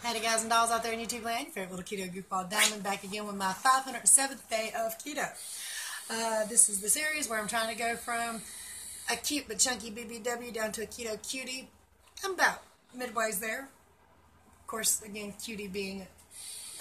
Howdy guys and dolls out there in YouTube land, your favorite little keto goofball Diamond back again with my 507th day of keto. This is the series where I'm trying to go from a cute but chunky BBW down to a keto cutie. I'm about midways there. Of course, again, cutie being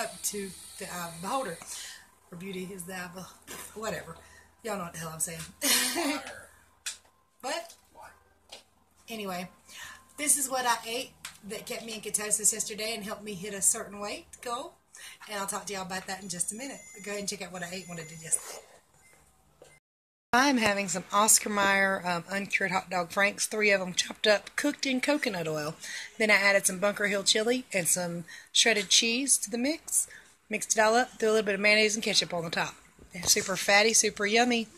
up to the eye of the beholder. Or beauty is the eye of the... whatever. Y'all know what the hell I'm saying. What? Anyway, this is what I ate that kept me in ketosis yesterday and helped me hit a certain weight goal. And I'll talk to y'all about that in just a minute. Go ahead and check out what I ate when I did yesterday. I'm having some Oscar Mayer uncured hot dog franks, 3 of them chopped up, cooked in coconut oil. Then I added some Bunker Hill chili and some shredded cheese to the mix. Mixed it all up, threw a little bit of mayonnaise and ketchup on the top. They're super fatty, super yummy.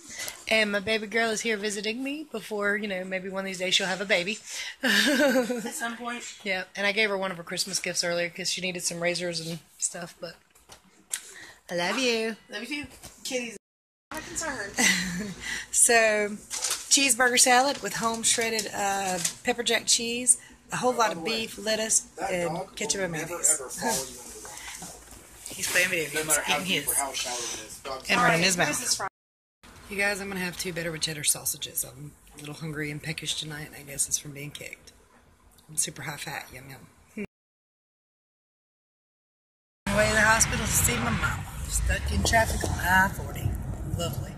And my baby girl is here visiting me before, you know, maybe one of these days she'll have a baby. At some point. Yeah, and I gave her one of her Christmas gifts earlier because she needed some razors and stuff, but I love you. Love you too. Kitty's not concerned. So, cheeseburger salad with home shredded pepper jack cheese, a whole lot of beef, lettuce, and ketchup and mayonnaise. He's playing video games, eating his, and running his mouth. You guys, I'm going to have 2 better with cheddar sausages. I'm a little hungry and peckish tonight, and I guess it's from being kicked. I'm super high fat, yum yum. On the way to the hospital to see my mom. Stuck in traffic on I-40. Lovely.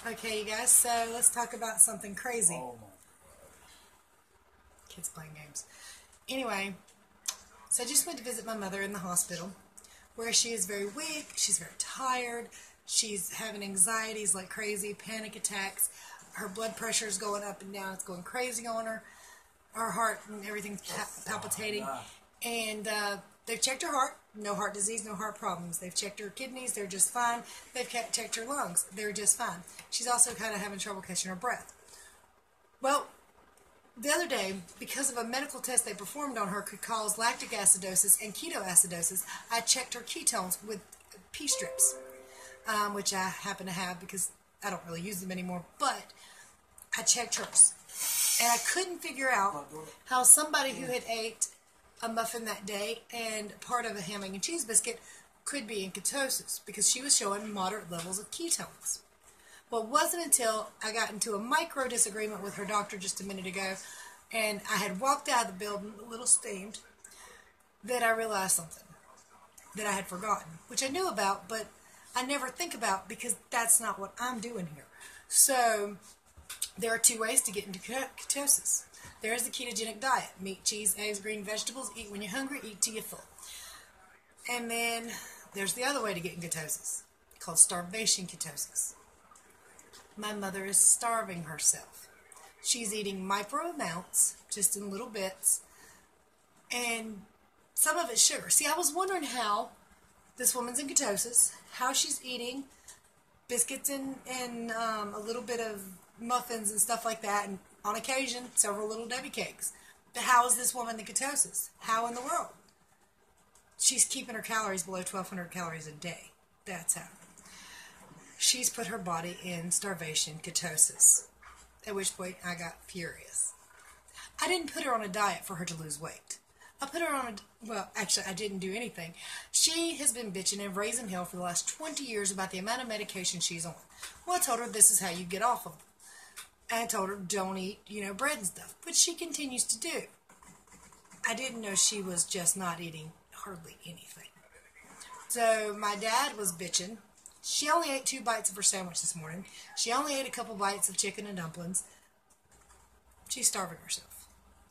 Okay, you guys, so let's talk about something crazy. Kids playing games. Anyway, so I just went to visit my mother in the hospital, where she is very weak, she's very tired, she's having anxieties like crazy, panic attacks, her blood pressure is going up and down, it's going crazy on her, her heart and everything's palpitating, and they've checked her heart, no heart disease, no heart problems, they've checked her kidneys, they're just fine, they've checked her lungs, they're just fine. She's also kind of having trouble catching her breath. Well, the other day, because of a medical test they performed on her could cause lactic acidosis and ketoacidosis, I checked her ketones with pee strips, which I happen to have because I don't really use them anymore, but I checked hers. And I couldn't figure out how somebody who had ate a muffin that day and part of a ham, egg, and cheese biscuit could be in ketosis because she was showing moderate levels of ketones. Well, it wasn't until I got into a micro disagreement with her doctor just a minute ago, and I had walked out of the building a little steamed, that I realized something that I had forgotten, which I knew about, but I never think about because that's not what I'm doing here. So, there are 2 ways to get into ketosis. There is the ketogenic diet: meat, cheese, eggs, green vegetables, eat when you're hungry, eat till you're full. And then there's the other way to get in ketosis, called starvation ketosis. My mother is starving herself. She's eating micro amounts, just in little bits, and some of it's sugar. See, I was wondering how this woman's in ketosis, how she's eating biscuits and a little bit of muffins and stuff like that, and on occasion, several little Debbie cakes. But how is this woman in ketosis? How in the world? She's keeping her calories below 1,200 calories a day. That's how. She's put her body in starvation ketosis, at which point I got furious. I didn't put her on a diet for her to lose weight. I put her on a, well, actually I didn't do anything. She has been bitching and raising hell for the last 20 years about the amount of medication she's on. Well, I told her this is how you get off of them. I told her don't eat, bread and stuff, but she continues to do. I didn't know she was just not eating hardly anything. So my dad was bitching. She only ate 2 bites of her sandwich this morning. She only ate a couple bites of chicken and dumplings. She's starving herself.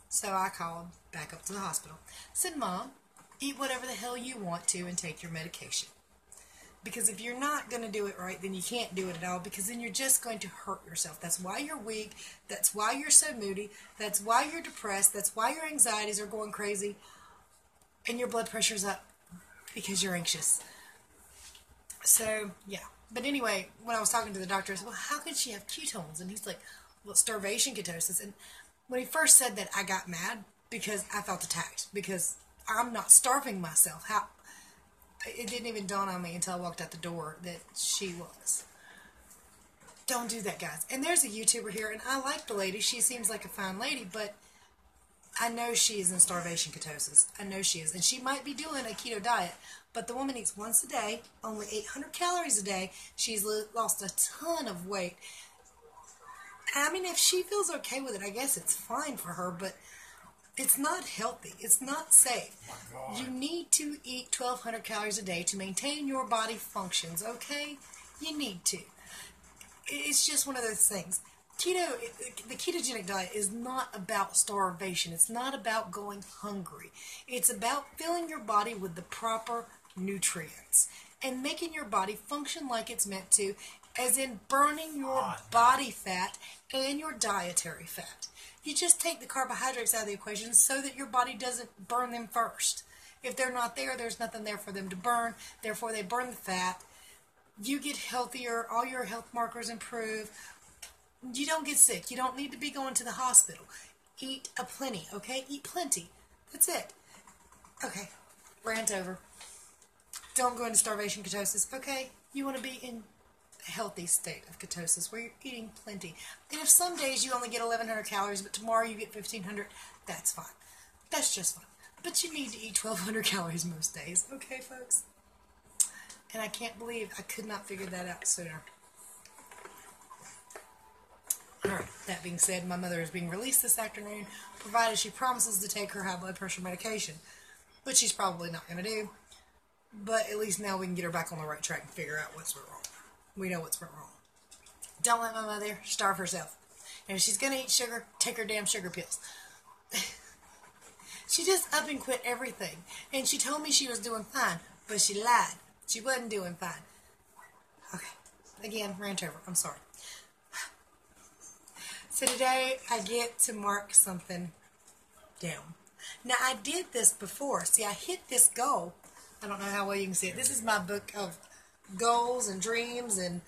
So I called back up to the hospital. Said, Mom, eat whatever the hell you want to and take your medication. Because if you're not going to do it right, then you can't do it at all, because then you're just going to hurt yourself. That's why you're weak. That's why you're so moody. That's why you're depressed. That's why your anxieties are going crazy. And your blood pressure's up because you're anxious. So, yeah. But anyway, when I was talking to the doctor, I said, well, how could she have ketones? And he's like, well, starvation ketosis. And when he first said that, I got mad because I felt attacked. Because I'm not starving myself. How? It didn't even dawn on me until I walked out the door that she was. Don't do that, guys. And there's a YouTuber here, and I like the lady. She seems like a fine lady, but I know she is in starvation ketosis. I know she is. And she might be doing a keto diet, but the woman eats once a day, only 800 calories a day. She's lost a ton of weight. I mean, if she feels okay with it, I guess it's fine for her, but it's not healthy. It's not safe. Oh, you need to eat 1,200 calories a day to maintain your body functions, okay? You need to. It's just one of those things. Keto, the ketogenic diet is not about starvation. It's not about going hungry. It's about filling your body with the proper nutrients and making your body function like it's meant to, as in burning your body fat and your dietary fat. You just take the carbohydrates out of the equation so that your body doesn't burn them first. If they're not there, there's nothing there for them to burn. Therefore, they burn the fat. You get healthier. All your health markers improve. You don't get sick. You don't need to be going to the hospital. Eat a plenty, okay? Eat plenty. That's it. Okay, rant over. Don't go into starvation ketosis, okay? You want to be in a healthy state of ketosis where you're eating plenty. And if some days you only get 1,100 calories, but tomorrow you get 1,500, that's fine. That's just fine. But you need to eat 1,200 calories most days, okay, folks? And I can't believe I could not figure that out sooner. Alright, that being said, my mother is being released this afternoon, provided she promises to take her high blood pressure medication, which she's probably not going to do. But at least now we can get her back on the right track and figure out what's wrong. We know what's wrong. Don't let my mother starve herself. And if she's going to eat sugar, take her damn sugar pills. She just up and quit everything. And she told me she was doing fine, but she lied. She wasn't doing fine. Okay, again, rant over. I'm sorry. So today I get to mark something down. Now I did this before. See, I hit this goal. I don't know how well you can see it. This is my book of goals and dreams and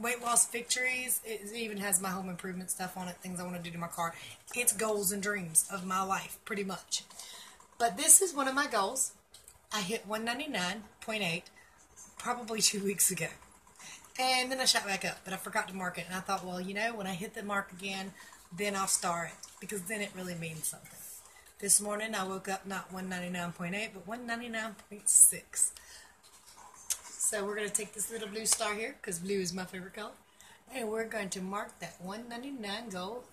weight loss victories. It even has my home improvement stuff on it, things I want to do to my car. It's goals and dreams of my life, pretty much. But this is one of my goals. I hit 199.8 probably 2 weeks ago. And then I shot back up, but I forgot to mark it. And I thought, well, you know, when I hit the mark again, then I'll star it, because then it really means something. This morning I woke up not 199.8, but 199.6. So we're going to take this little blue star here, because blue is my favorite color, and we're going to mark that 199 goal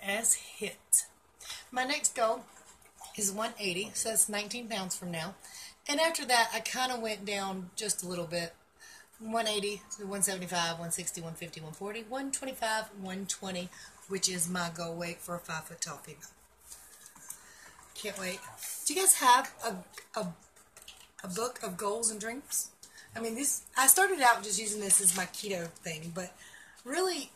as hit. My next goal is 180, so that's 19 pounds from now. And after that, I kind of went down just a little bit. 180 to 175, 160, 150, 140, 125, 120, which is my goal weight for a 5-foot tall female. Can't wait. Do you guys have a book of goals and dreams? I mean, I started out just using this as my keto thing, but really,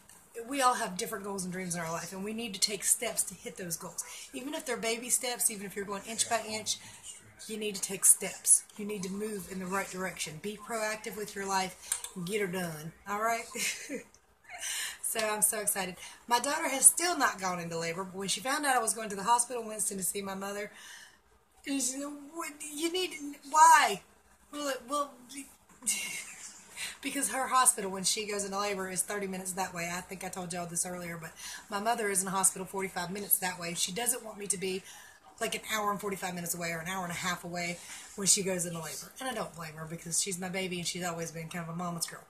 we all have different goals and dreams in our life, and we need to take steps to hit those goals. Even if they're baby steps, even if you're going inch by inch, you need to take steps. You need to move in the right direction. Be proactive with your life and get her done. All right? So I'm so excited. My daughter has still not gone into labor, but when she found out I was going to the hospital in Winston to see my mother, she said, you need, why? Well, because her hospital, when she goes into labor, is 30 minutes that way. I think I told y'all this earlier, but my mother is in the hospital 45 minutes that way. She doesn't want me to be like an hour and 45 minutes away or an hour and a half away when she goes into labor. And I don't blame her, because she's my baby and she's always been kind of a mama's girl.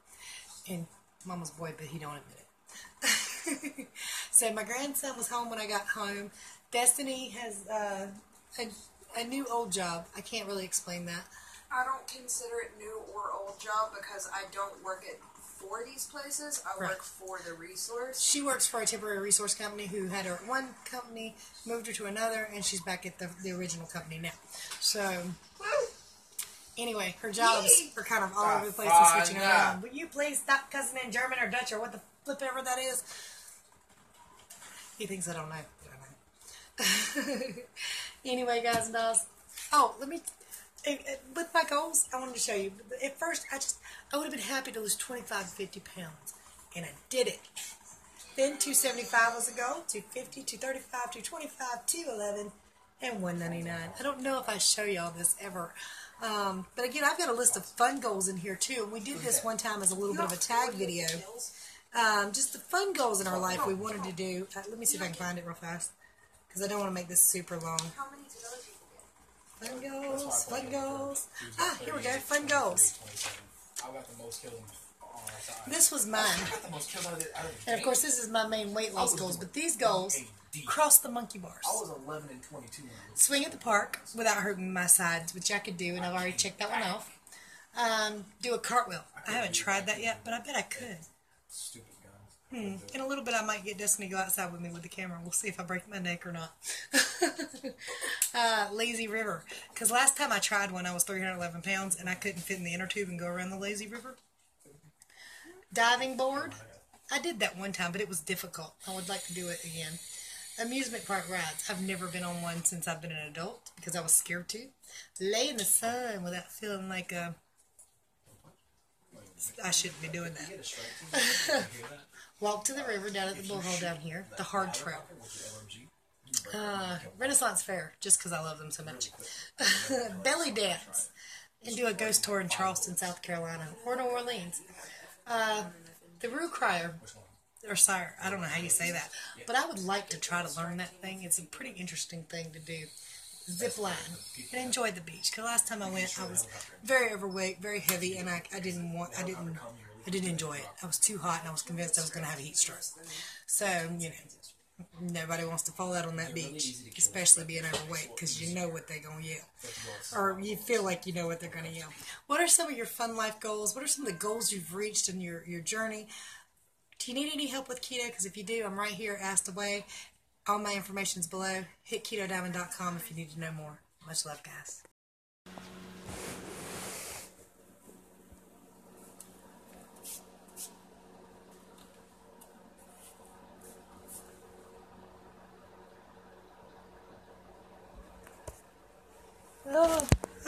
And mama's boy, but he don't admit it. So my grandson was home when I got home. Destiny has a new old job. I can't really explain that. I don't consider it new or old job because I don't work for these places. I work for the resource. She works for a temporary resource company who had her at one company, moved her to another, and she's back at the original company now. So, anyway, her jobs are kind of all over the place and switching around. Will you please stop cussing in German or Dutch or what the flip ever that is? He thinks I don't know. I don't know. Anyway, guys and dolls. Oh, with my goals, I wanted to show you. At first, I would have been happy to lose 25 to 50 pounds. And I did it. Then 275 was a goal, 250, 235, 225, 211, and 199. I don't know if I show y'all this ever. But again, I've got a list of fun goals in here too. And we did this one time as a little bit of a tag video. Just the fun goals in our life we wanted to do. Let me see if I can find it real fast, because I don't want to make this super long. How many to go did you get? Fun goals, fun goals. Ah, here we go, fun goals. I got the most kills on our side. This was mine. I got the most kills out of it. And of course, this is my main weight loss goals, but these goals cross the monkey bars. I was 11 and 22. Swing at the park without hurting my sides, which I could do, and I've already checked that one off. Do a cartwheel. I haven't tried that yet, but I bet I could. Stupid guns. In a little bit, I might get Destiny to go outside with me with the camera. We'll see if I break my neck or not. Lazy river. Because last time I tried one, I was 311 pounds, and I couldn't fit in the inner tube and go around the lazy river. Diving board. I did that one time, but it was difficult. I would like to do it again. Amusement park rides. I've never been on one since I've been an adult because I was scared to. Lay in the sun without feeling like I shouldn't be doing that. Walk to the river down at the bullhole down here. The hard trail. Renaissance Fair, just because I love them so much. Belly dance. And do a ghost tour in Charleston, South Carolina. Or New Orleans. The Roo Crier. Or Sire. I don't know how you say that. But I would like to try to learn that thing. It's a pretty interesting thing to do. Zip line. And enjoy the beach. Because last time I went, I was very overweight, very heavy, and I didn't enjoy it. I was too hot, and I was convinced I was going to have a heat stroke. So, you know, nobody wants to fall out on that beach, especially being overweight, because you know what they're going to yell. Or you feel like you know what they're going to yell. What are some of your fun life goals? What are some of the goals you've reached in your journey? Do you need any help with keto? Because if you do, I'm right here, asked away. All my information's below. Hit KetoDiamond.com if you need to know more. Much love, guys.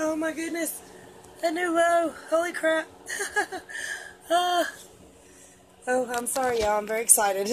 Oh my goodness. A new low. Holy crap. Oh, I'm sorry, y'all. I'm very excited.